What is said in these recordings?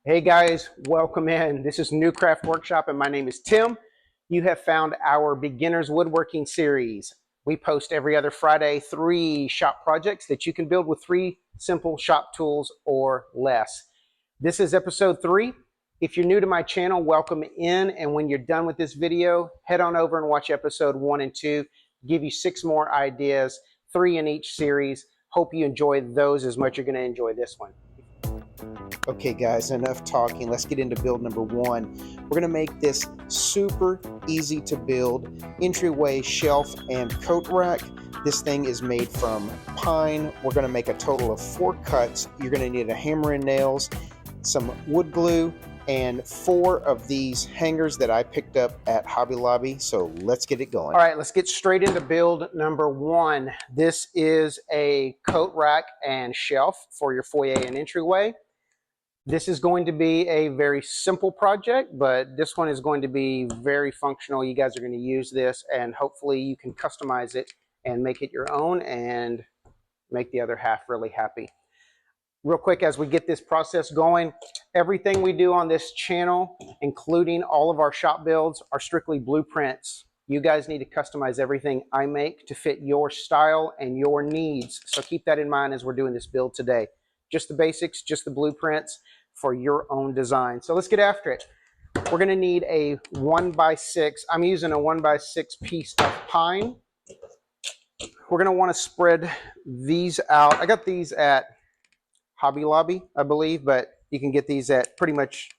Hey guys, welcome in. This is New Craft Workshop and my name is Tim. You have found our beginners woodworking series. We post every other Friday 3 shop projects that you can build with 3 simple shop tools or less. This is episode 3. If you're new to my channel, welcome in, and when you're done with this video, head on over and watch episode 1 and 2. Give you 6 more ideas, 3 in each series. Hope you enjoy those as much as you're going to enjoy this one. Okay guys, enough talking. Let's get into build number 1. We're going to make this super easy to build entryway shelf and coat rack. This thing is made from pine. We're going to make a total of 4 cuts. You're going to need a hammer and nails, some wood glue, and 4 of these hangers that I picked up at Hobby Lobby. So let's get it going. All right, let's get straight into build number 1. This is a coat rack and shelf for your foyer and entryway. This is going to be a very simple project, but this one is going to be very functional. You guys are going to use this, and hopefully you can customize it and make it your own and make the other half really happy. Real quick, as we get this process going, everything we do on this channel, including all of our shop builds, are strictly blueprints. You guys need to customize everything I make to fit your style and your needs. So keep that in mind as we're doing this build today. Just the basics, just the blueprints for your own design. So let's get after it. We're going to need a 1x6. I'm using a 1x6 piece of pine. We're going to want to spread these out. I got these at Hobby Lobby, I believe, but you can get these at pretty much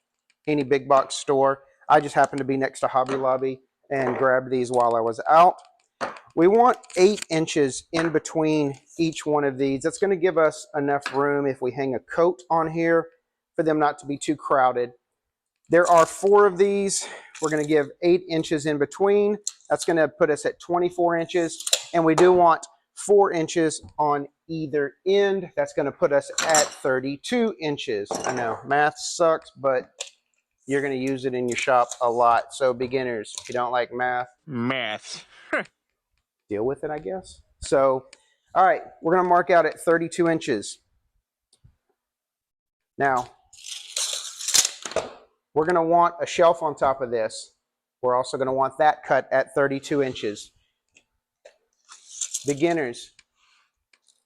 any big box store. I just happened to be next to Hobby Lobby and grabbed these while I was out. We want 8 inches in between each one of these. That's going to give us enough room if we hang a coat on here for them not to be too crowded. There are 4 of these. We're going to give 8 inches in between. That's going to put us at 24 inches. And we do want 4 inches on either end. That's going to put us at 32 inches. I know, math sucks, but you're going to use it in your shop a lot. So beginners, if you don't like math, deal with it, I guess. So, all right, we're going to mark out at 32 inches. Now, we're going to want a shelf on top of this. We're also going to want that cut at 32 inches. Beginners,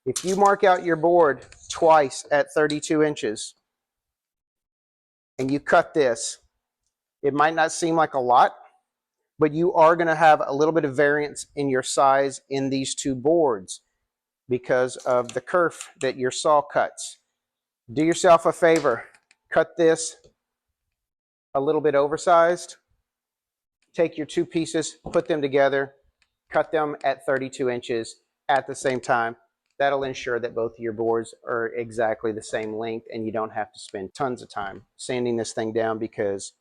if you mark out your board twice at 32 inches and you cut this, it might not seem like a lot, but you are going to have a little bit of variance in your size in these 2 boards because of the kerf that your saw cuts. Do yourself a favor, cut this a little bit oversized, take your 2 pieces, put them together, cut them at 32 inches at the same time. That'll ensure that both of your boards are exactly the same length and you don't have to spend tons of time sanding this thing down because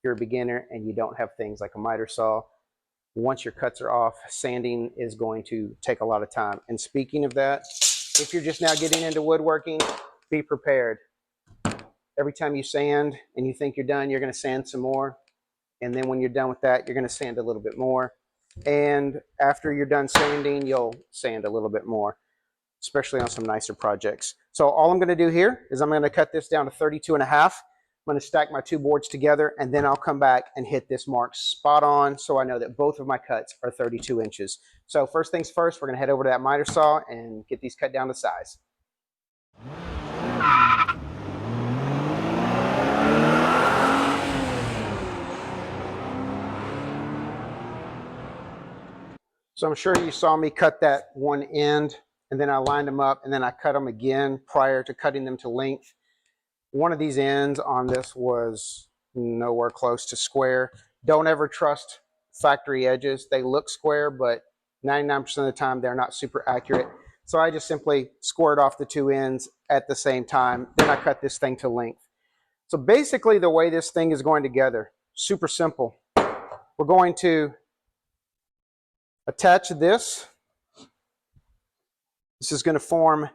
you're a beginner and you don't have things like a miter saw. Once your cuts are off, sanding is going to take a lot of time. And speaking of that, if you're just now getting into woodworking, be prepared. Every time you sand and you think you're done, you're going to sand some more. And then when you're done with that, you're going to sand a little bit more. And after you're done sanding, you'll sand a little bit more, especially on some nicer projects. So all I'm going to do here is I'm going to cut this down to 32.5. I'm going to stack my 2 boards together, and then I'll come back and hit this mark spot on so I know that both of my cuts are 32 inches. So first things first, we're going to head over to that miter saw and get these cut down to size. So I'm sure you saw me cut that one end, and then I lined them up, and then I cut them again prior to cutting them to length. One of these ends on this was nowhere close to square. Don't ever trust factory edges. They look square, but 99% of the time they're not super accurate. So I just simply squared off the 2 ends at the same time. Then I cut this thing to length. So basically the way this thing is going together, super simple. We're going to attach this. This is going to form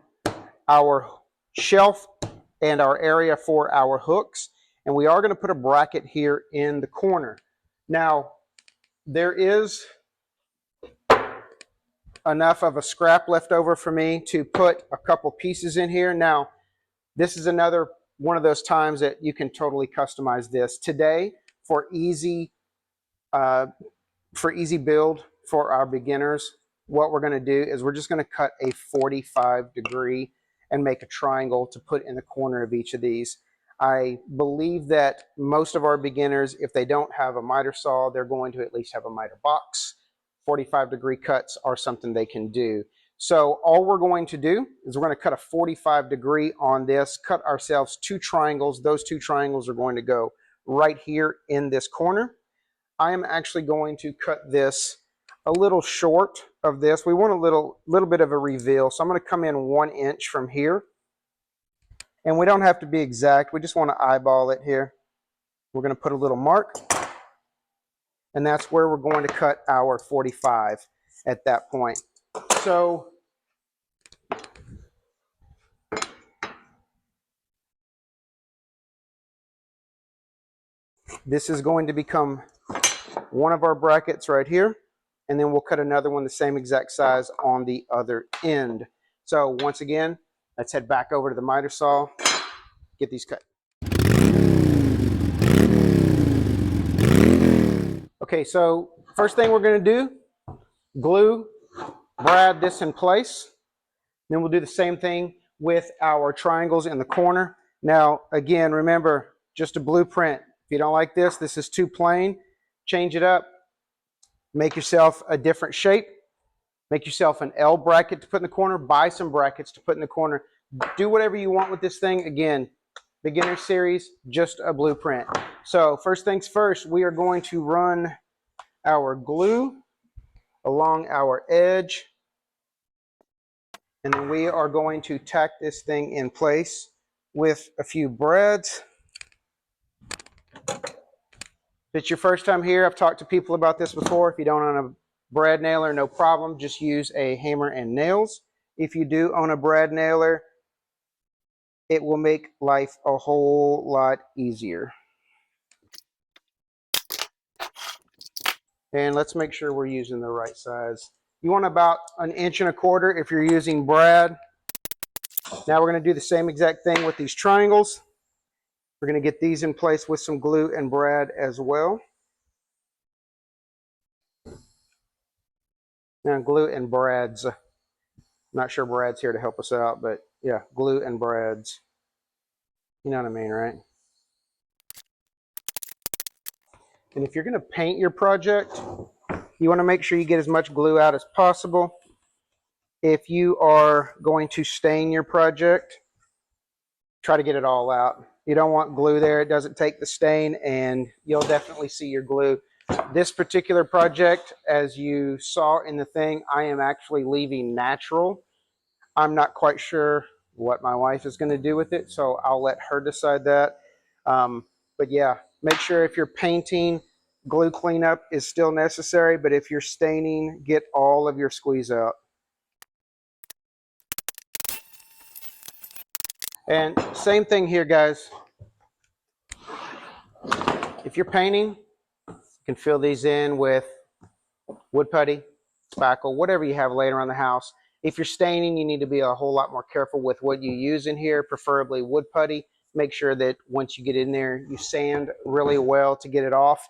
our shelf and our area for our hooks, and we are going to put a bracket here in the corner. Now, there is enough of a scrap left over for me to put a couple pieces in here. Now, this is another one of those times that you can totally customize this. Today, for easy build for our beginners, what we're going to do is we're just going to cut a 45-degree and make a triangle to put in the corner of each of these. I believe that most of our beginners, if they don't have a miter saw, they're going to at least have a miter box. 45-degree cuts are something they can do. So all we're going to do is we're going to cut a 45-degree on this, cut ourselves 2 triangles. Those 2 triangles are going to go right here in this corner. I am actually going to cut this a little short of this. We want a little bit of a reveal, so I'm going to come in 1 inch from here. And we don't have to be exact. We just want to eyeball it here. We're going to put a little mark, and that's where we're going to cut our 45 at that point. So this is going to become one of our brackets right here, and then we'll cut another one the same exact size on the other end. So once again, let's head back over to the miter saw, get these cut. Okay, so first thing we're going to do, glue, brad this in place. Then we'll do the same thing with our triangles in the corner. Now, again, remember, just a blueprint. If you don't like this, this is too plain, change it up. Make yourself a different shape. Make yourself an L bracket to put in the corner. Buy some brackets to put in the corner. Do whatever you want with this thing. Again, beginner series, just a blueprint. So first things first, we are going to run our glue along our edge. And then we are going to tack this thing in place with a few brads. If it's your first time here, I've talked to people about this before. If you don't own a brad nailer, no problem. Just use a hammer and nails. If you do own a brad nailer, it will make life a whole lot easier. And let's make sure we're using the right size. You want about 1.25 inches if you're using brad. Now we're going to do the same exact thing with these triangles. We're going to get these in place with some glue and brad as well. Now glue and brads. Not sure Brad's here to help us out, but yeah, glue and brads. You know what I mean, right? And if you're going to paint your project, you want to make sure you get as much glue out as possible. If you are going to stain your project, try to get it all out. You don't want glue there. It doesn't take the stain, and you'll definitely see your glue. This particular project, as you saw in the thing, I am actually leaving natural. I'm not quite sure what my wife is going to do with it, so I'll let her decide that. But yeah, make sure if you're painting, glue cleanup is still necessary, but if you're staining, get all of your squeeze out. And same thing here, guys. If you're painting, you can fill these in with wood putty, spackle, whatever you have laying around the house. If you're staining, you need to be a whole lot more careful with what you use in here, preferably wood putty. Make sure that once you get in there, you sand really well to get it off.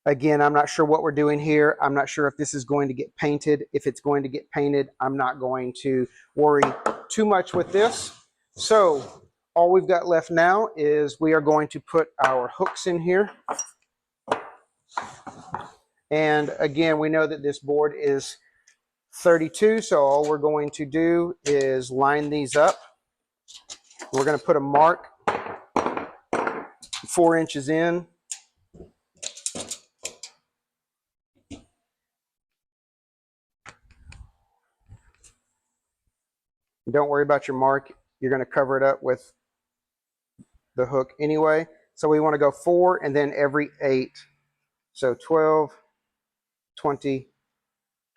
Again, I'm not sure what we're doing here. I'm not sure if this is going to get painted. If it's going to get painted, I'm not going to worry too much with this. So all we've got left now is we are going to put our hooks in here. And again, we know that this board is 32, so all we're going to do is line these up. We're going to put a mark 4 inches in. Don't worry about your mark. You're going to cover it up with the hook anyway. So we want to go 4 and then every 8. So 12, 20,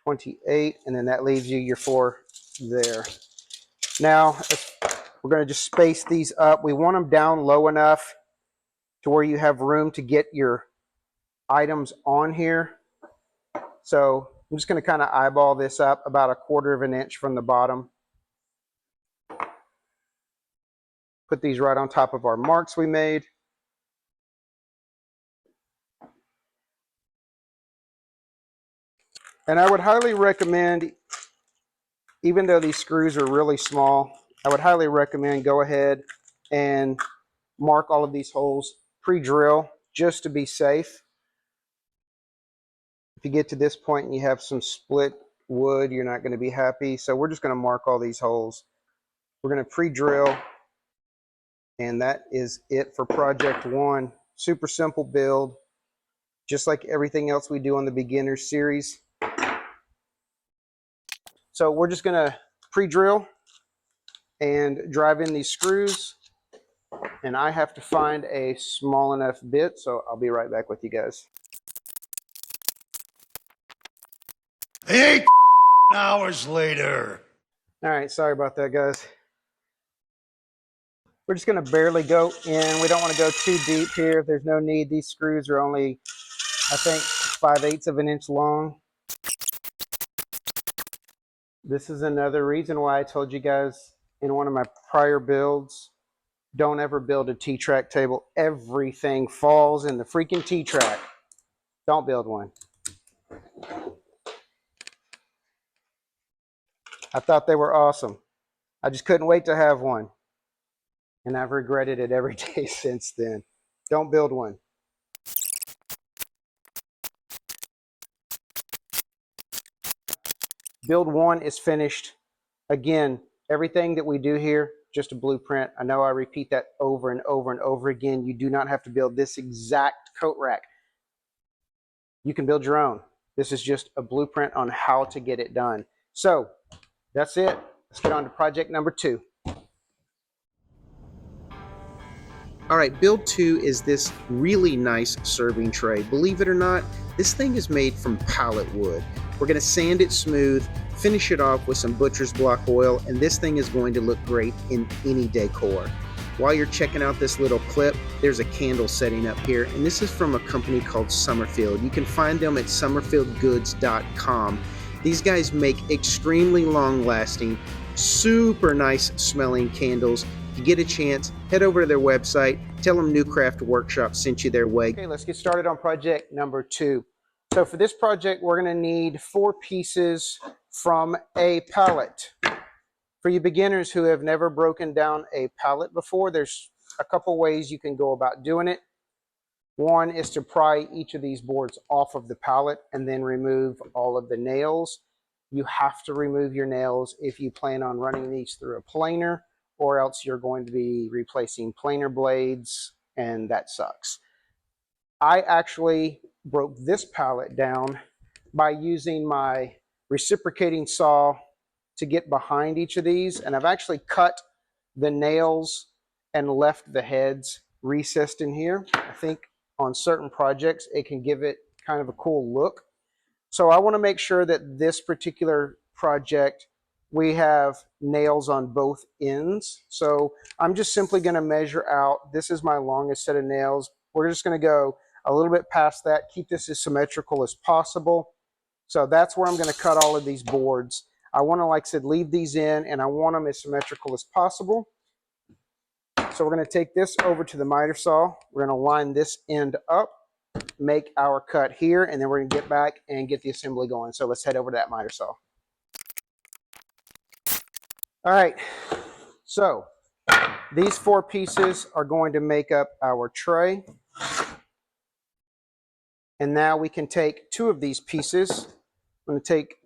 28, and then that leaves you your 4 there. Now, we're going to just space these up. We want them down low enough to where you have room to get your items on here. So I'm just going to kind of eyeball this up about 1/4 inch from the bottom. Put these right on top of our marks we made. And I would highly recommend, even though these screws are really small, I would highly recommend go ahead and mark all of these holes, pre-drill, just to be safe. If you get to this point and you have some split wood, you're not going to be happy. So we're just going to mark all these holes. We're going to pre-drill, and that is it for project one. Super simple build, just like everything else we do on the beginner series. So we're just going to pre-drill and drive in these screws, and I have to find a small enough bit, so I'll be right back with you guys. 8 hours later. All right, sorry about that, guys. We're just going to barely go in. We don't want to go too deep here. There's no need. These screws are only, I think, 5/8 of an inch long. This is another reason why I told you guys in one of my prior builds, don't ever build a T-track table. Everything falls in the freaking T-track. Don't build one. I thought they were awesome. I just couldn't wait to have one. And I've regretted it every day since then. Don't build one. Build one is finished. Again, everything that we do here, just a blueprint. I know I repeat that over and over and over again. You do not have to build this exact coat rack. You can build your own. This is just a blueprint on how to get it done. So that's it. Let's get on to project number 2. All right, build 2 is this really nice serving tray. Believe it or not, this thing is made from pallet wood. We're going to sand it smooth, finish it off with some butcher's block oil, and this thing is going to look great in any decor. While you're checking out this little clip, there's a candle setting up here, and this is from a company called Summerfield. You can find them at summerfieldgoods.com. These guys make extremely long-lasting, super nice smelling candles. If you get a chance, head over to their website, tell them New Craft Workshop sent you their way. Okay, let's get started on project number 2. So for this project, we're going to need 4 pieces from a pallet. For you beginners who have never broken down a pallet before, there's a couple ways you can go about doing it. One is to pry each of these boards off of the pallet and then remove all of the nails. You have to remove your nails if you plan on running these through a planer, or else you're going to be replacing planer blades, and that sucks. I actually broke this pallet down by using my reciprocating saw to get behind each of these, and I've actually cut the nails and left the heads recessed in here. I think on certain projects it can give it kind of a cool look. So I want to make sure that this particular project we have nails on both ends. So I'm just simply going to measure out, this is my longest set of nails. We're just going to go a little bit past that, keep this as symmetrical as possible. So that's where I'm going to cut all of these boards. I want to, like I said, leave these in, and I want them as symmetrical as possible. So we're going to take this over to the miter saw. We're going to line this end up, make our cut here, and then we're going to get back and get the assembly going. So let's head over to that miter saw. All right, so these 4 pieces are going to make up our tray. And now we can take 2 of these pieces. I'm going to take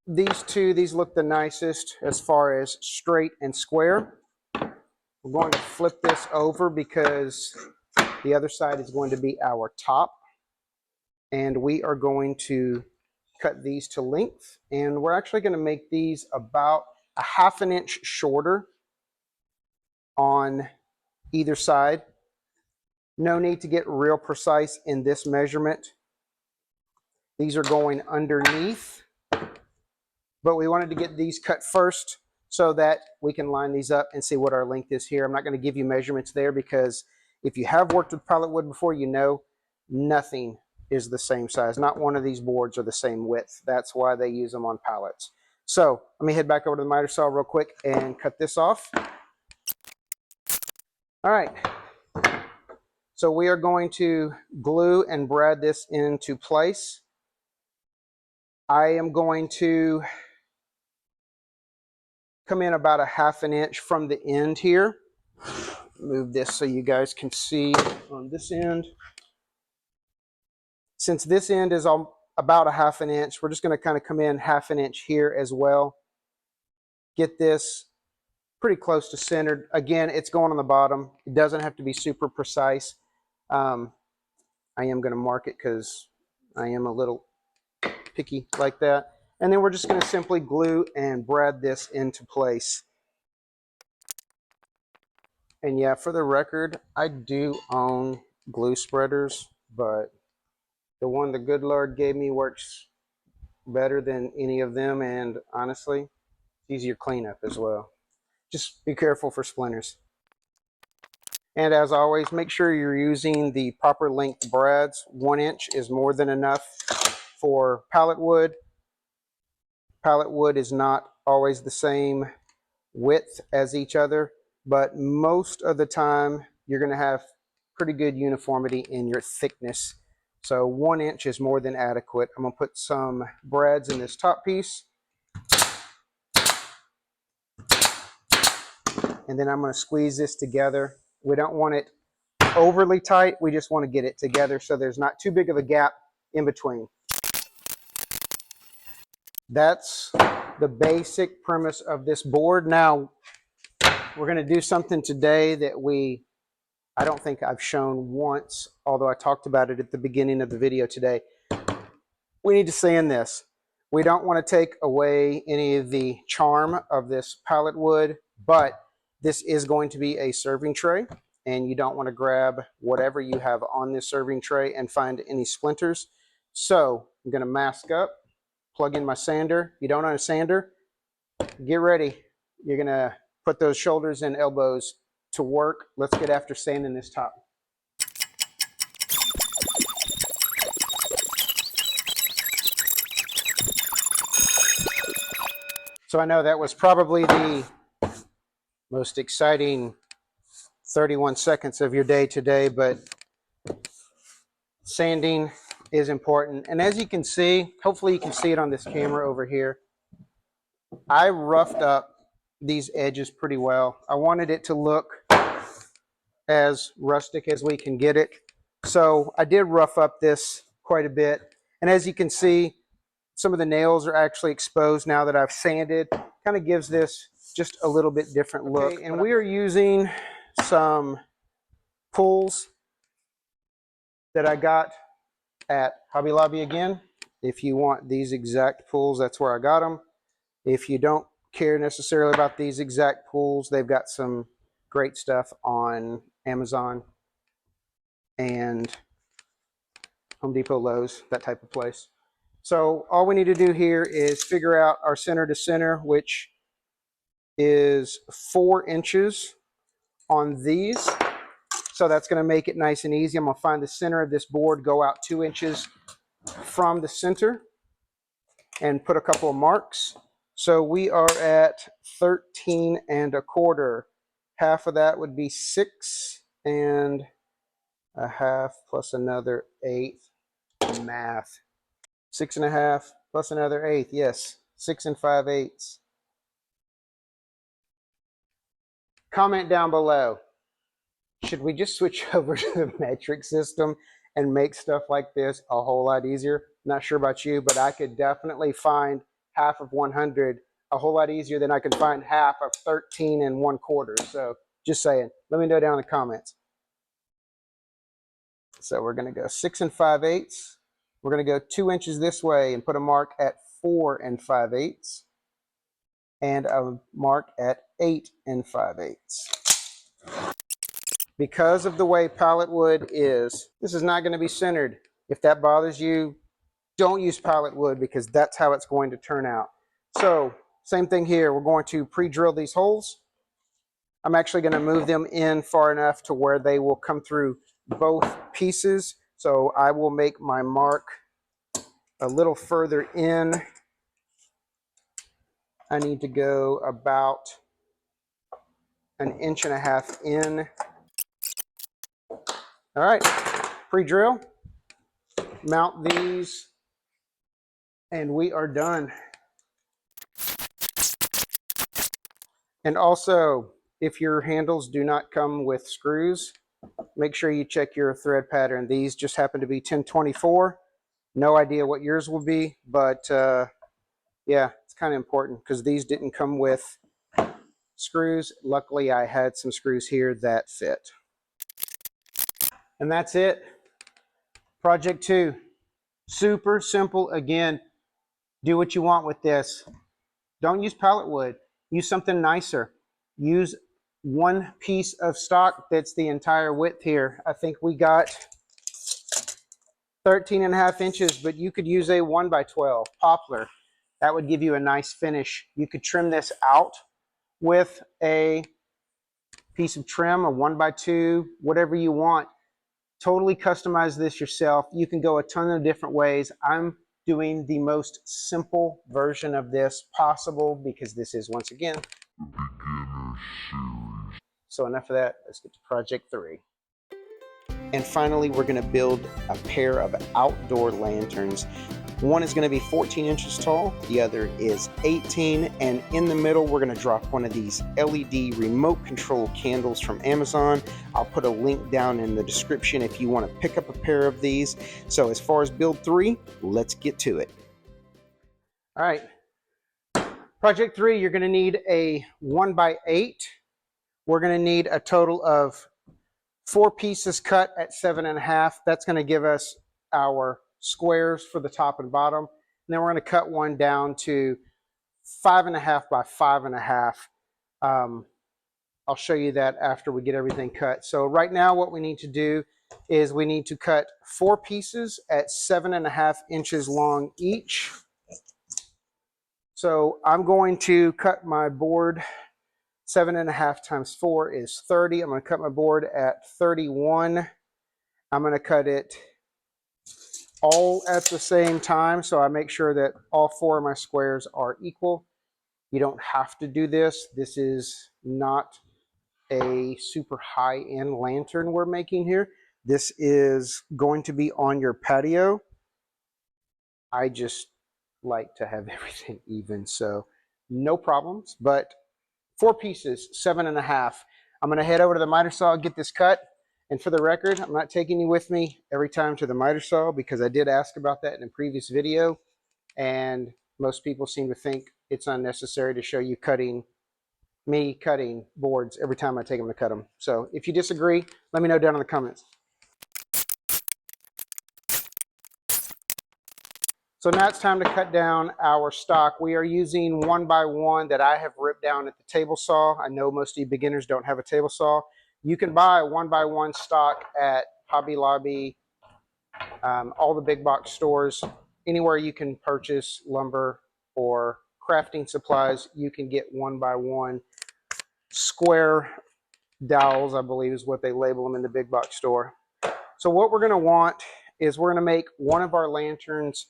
these 2. These look the nicest as far as straight and square. We're going to flip this over because the other side is going to be our top. And we are going to cut these to length. And we're actually going to make these about a 1/2 inch shorter on either side. No need to get real precise in this measurement. These are going underneath, but we wanted to get these cut first so that we can line these up and see what our length is here. I'm not going to give you measurements there because if you have worked with pallet wood before, you know nothing is the same size. Not one of these boards are the same width. That's why they use them on pallets. So let me head back over to the miter saw real quick and cut this off. All right. So we are going to glue and brad this into place. I am going to come in about a ½ inch from the end here. Move this so you guys can see on this end. Since this end is about a ½ inch, we're just going to kind of come in ½ inch here as well. Get this pretty close to centered. Again, it's going on the bottom. It doesn't have to be super precise. I am going to mark it because I am a little picky like that. And then we're just going to simply glue and brad this into place. And yeah, for the record, I do own glue spreaders, but the one the good Lord gave me works better than any of them, and honestly, it's easier cleanup as well. Just be careful for splinters. And as always, make sure you're using the proper length brads. 1 inch is more than enough for pallet wood. Pallet wood is not always the same width as each other, but most of the time you're going to have pretty good uniformity in your thickness. So 1 inch is more than adequate. I'm going to put some brads in this top piece. And then I'm going to squeeze this together. We don't want it overly tight. We just want to get it together so there's not too big of a gap in between. That's the basic premise of this board. Now, we're going to do something today that I don't think I've shown once, although I talked about it at the beginning of the video today. We need to sand this. We don't want to take away any of the charm of this pallet wood, but this is going to be a serving tray, and you don't want to grab whatever you have on this serving tray and find any splinters. So I'm going to mask up, plug in my sander. If you don't own a sander, get ready. You're going to put those shoulders and elbows to work. Let's get after sanding this top. So I know that was probably the most exciting 31 seconds of your day today, but sanding is important. And as you can see, hopefully you can see it on this camera over here, I roughed up these edges pretty well. I wanted it to look as rustic as we can get it. So I did rough up this quite a bit. And as you can see, some of the nails are actually exposed now that I've sanded. Kind of gives this just a little bit different look. Okay, and we are using some pulls that I got at Hobby Lobby again. If you want these exact pulls, that's where I got them. If you don't care necessarily about these exact pulls, they've got some great stuff on Amazon and Home Depot, Lowe's, that type of place. So all we need to do here is figure out our center to center, which is 4 inches on these. So that's going to make it nice and easy. I'm going to find the center of this board, go out 2 inches from the center, and put a couple of marks. So we are at 13 1/4. Half of that would be 6 1/2 plus another 1/8. Math. 6 1/2 plus another 1/8. Yes, 6 5/8. Comment down below. Should we just switch over to the metric system and make stuff like this a whole lot easier? Not sure about you, but I could definitely find half of 100 a whole lot easier than I could find half of 13 1/4. So just saying, let me know down in the comments. So we're going to go 6 5/8. We're going to go 2 inches this way and put a mark at 4 5/8 and a mark at 8 5/8. Because of the way pallet wood is, this is not going to be centered. If that bothers you, don't use pallet wood because that's how it's going to turn out. So same thing here. We're going to pre-drill these holes. I'm actually going to move them in far enough to where they will come through both pieces. So I will make my mark a little further in. I need to go about 1.5 inches in. All right, pre-drill, mount these, and we are done. And also, if your handles do not come with screws, make sure you check your thread pattern. These just happen to be 1024. No idea what yours will be, but yeah, it's kind of important because these didn't come with screws. Luckily, I had some screws here that fit. And that's it. Project 2. Super simple. Again, do what you want with this. Don't use pallet wood. Use something nicer. Use one piece of stock that's the entire width here. I think we got 13.5 inches, but you could use a 1x12 poplar. That would give you a nice finish. You could trim this out with a piece of trim, a 1x2, whatever you want. Totally customize this yourself. You can go a ton of different ways. I'm doing the most simple version of this possible because this is, once again, the beginner series. So enough of that. Let's get to project 3. And finally, we're going to build a pair of outdoor lanterns. One is going to be 14 inches tall, the other is 18, and in the middle we're going to drop one of these LED remote control candles from Amazon. I'll put a link down in the description if you want to pick up a pair of these. So as far as build 3, let's get to it. All right, project 3, you're going to need a 1x8. We're going to need a total of 4 pieces cut at 7.5. That's going to give us our squares for the top and bottom. And then we're going to cut one down to 5.5 by 5.5. I'll show you that after we get everything cut. So right now what we need to do is we need to cut 4 pieces at 7.5 inches long each. So I'm going to cut my board. 7.5 times 4 is 30. I'm going to cut my board at 31. I'm going to cut it all at the same time, so I make sure that all 4 of my squares are equal. You don't have to do this. This is not a super high-end lantern we're making here. This is going to be on your patio. I just like to have everything even, so no problems. But 4 pieces, 7.5. I'm going to head over to the miter saw, get this cut. And for the record, I'm not taking you with me every time to the miter saw because I did ask about that in a previous video. And most people seem to think it's unnecessary to show you me cutting boards every time I take them to cut them. So if you disagree, let me know down in the comments. So now it's time to cut down our stock. We are using 1x1 that I have ripped down at the table saw. I know most of you beginners don't have a table saw. You can buy a 1x1 stock at Hobby Lobby, all the big box stores. Anywhere you can purchase lumber or crafting supplies, you can get 1x1 square dowels, I believe is what they label them in the big box store. So what we're going to want is we're going to make one of our lanterns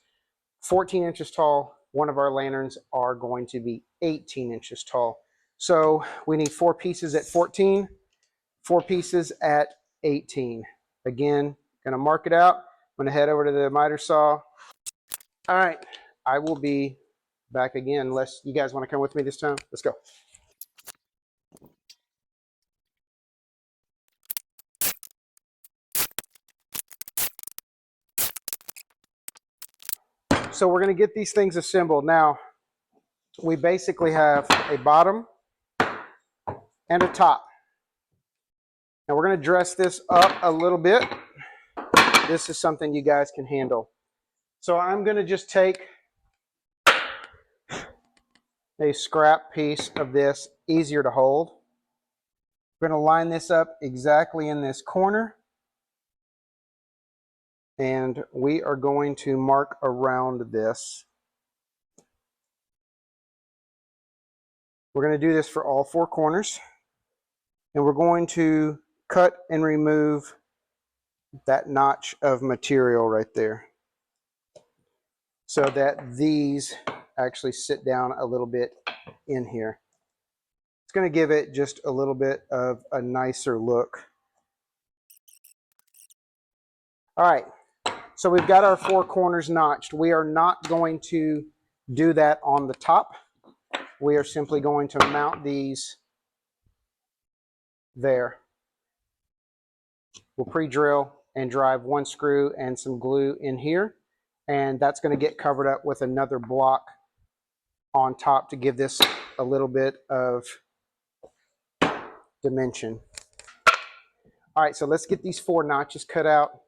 14 inches tall. One of our lanterns are going to be 18 inches tall. So we need 4 pieces at 14, 4 pieces at 18. Again, gonna mark it out. I'm gonna head over to the miter saw. All right, I will be back again unless you guys wanna come with me this time. Let's go. So we're gonna get these things assembled. Now, we basically have a bottom and a top. Now we're gonna dress this up a little bit. This is something you guys can handle. So I'm gonna just take a scrap piece of this, easier to hold. We're gonna line this up exactly in this corner. And we are going to mark around this. We're going to do this for all 4 corners. And we're going to cut and remove that notch of material right there so that these actually sit down a little bit in here. It's going to give it just a little bit of a nicer look. All right, so we've got our 4 corners notched. We are not going to do that on the top. We are simply going to mount these there. We'll pre-drill and drive 1 screw and some glue in here, and that's going to get covered up with another block on top to give this a little bit of dimension. All right, so let's get these 4 notches cut out.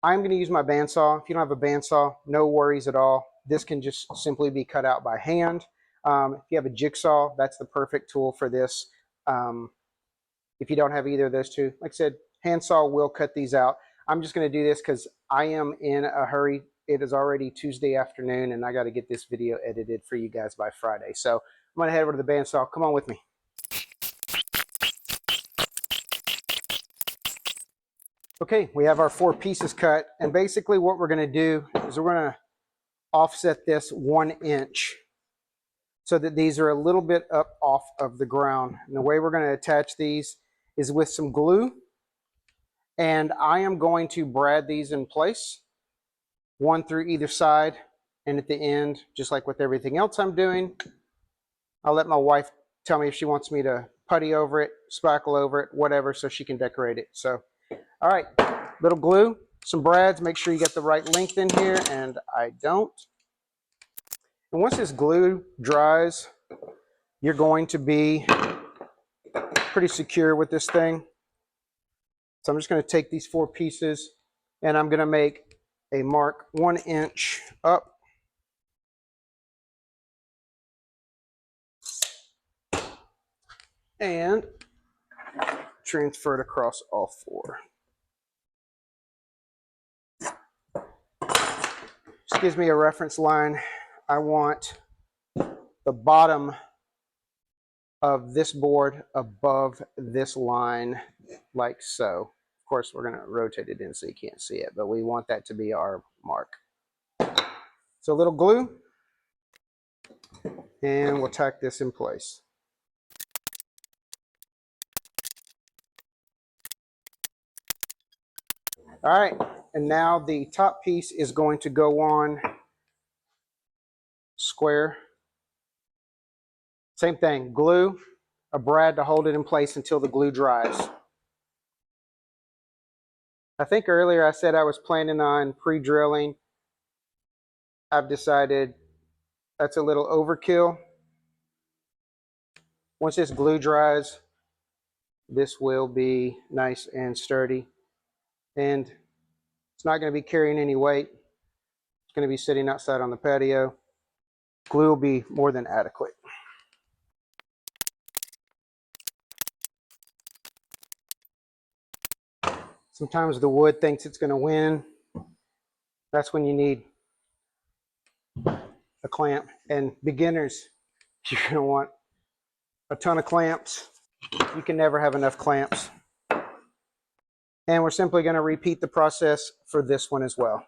I'm going to use my bandsaw. If you don't have a bandsaw, no worries at all. This can just simply be cut out by hand. If you have a jigsaw, that's the perfect tool for this. If you don't have either of those two, like I said, handsaw will cut these out. I'm just going to do this because I am in a hurry. It is already Tuesday afternoon, and I got to get this video edited for you guys by Friday. So I'm going to head over to the bandsaw. Come on with me. Okay, we have our 4 pieces cut, and basically what we're going to do is we're going to offset this 1 inch so that these are a little bit up off of the ground. And the way we're going to attach these is with some glue, and I am going to brad these in place, 1 through either side, and at the end, just like with everything else I'm doing, I'll let my wife tell me if she wants me to putty over it, spackle over it, whatever, so she can decorate it. So, all right, little glue, some brads, make sure you get the right length in here, and I don't. And once this glue dries, you're going to be pretty secure with this thing. So I'm just going to take these 4 pieces and I'm going to make a mark 1 inch up. And transfer it across all 4. This gives me a reference line. I want the bottom of this board above this line, like so. Of course, we're going to rotate it in so you can't see it, but we want that to be our mark. So a little glue, and we'll tack this in place. All right, and now the top piece is going to go on square. Same thing, glue, a brad to hold it in place until the glue dries. I think earlier I said I was planning on pre-drilling. I've decided that's a little overkill. Once this glue dries, this will be nice and sturdy. And it's not going to be carrying any weight. It's going to be sitting outside on the patio. Glue will be more than adequate. Sometimes the wood thinks it's going to win. That's when you need a clamp. And beginners, you're going to want a ton of clamps. You can never have enough clamps. And we're simply going to repeat the process for this one as well.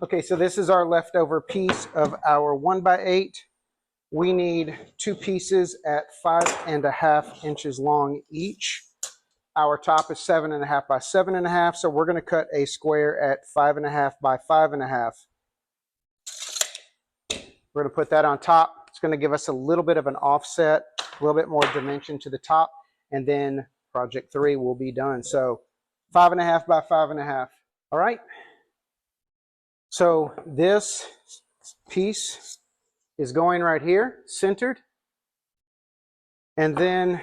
Okay, so this is our leftover piece of our 1x8. We need 2 pieces at 5.5 inches long each. Our top is 7.5 by 7.5, so we're going to cut a square at 5.5 by 5.5. We're going to put that on top. It's going to give us a little bit of an offset, a little bit more dimension to the top, and then project 3 will be done. So 5.5 by 5.5. All right. So this piece is going right here, centered. And then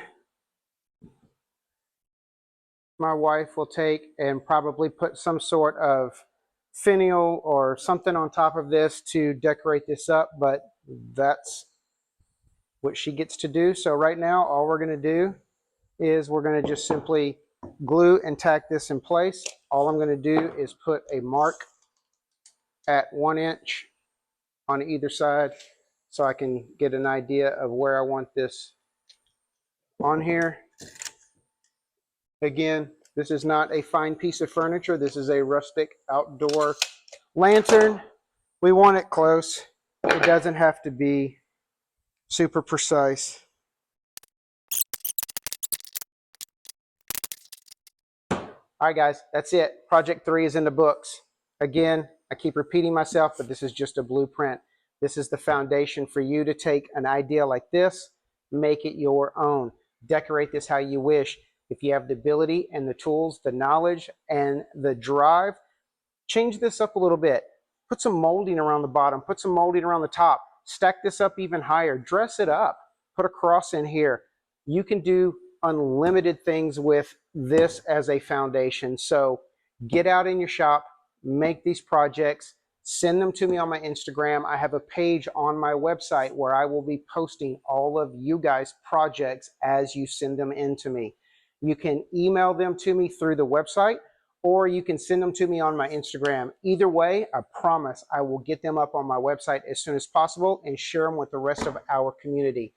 my wife will take and probably put some sort of finial or something on top of this to decorate this up, but that's what she gets to do. So right now, all we're going to do is we're going to just simply glue and tack this in place. All I'm going to do is put a mark at 1 inch on either side so I can get an idea of where I want this on here. Again, this is not a fine piece of furniture. This is a rustic outdoor lantern. We want it close. It doesn't have to be super precise. All right, guys, that's it. Project 3 is in the books. Again, I keep repeating myself, but this is just a blueprint. This is the foundation for you to take an idea like this, make it your own. Decorate this how you wish. If you have the ability and the tools, the knowledge, and the drive, change this up a little bit. Put some molding around the bottom. Put some molding around the top. Stack this up even higher. Dress it up. Put a cross in here. You can do unlimited things with this as a foundation. So get out in your shop, make these projects, send them to me on my Instagram. I have a page on my website where I will be posting all of you guys' projects as you send them in to me. You can email them to me through the website, or you can send them to me on my Instagram. Either way, I promise I will get them up on my website as soon as possible and share them with the rest of our community.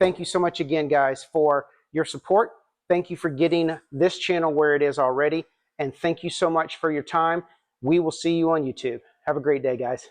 Thank you so much again, guys, for your support. Thank you for getting this channel where it is already. And thank you so much for your time. We will see you on YouTube. Have a great day, guys.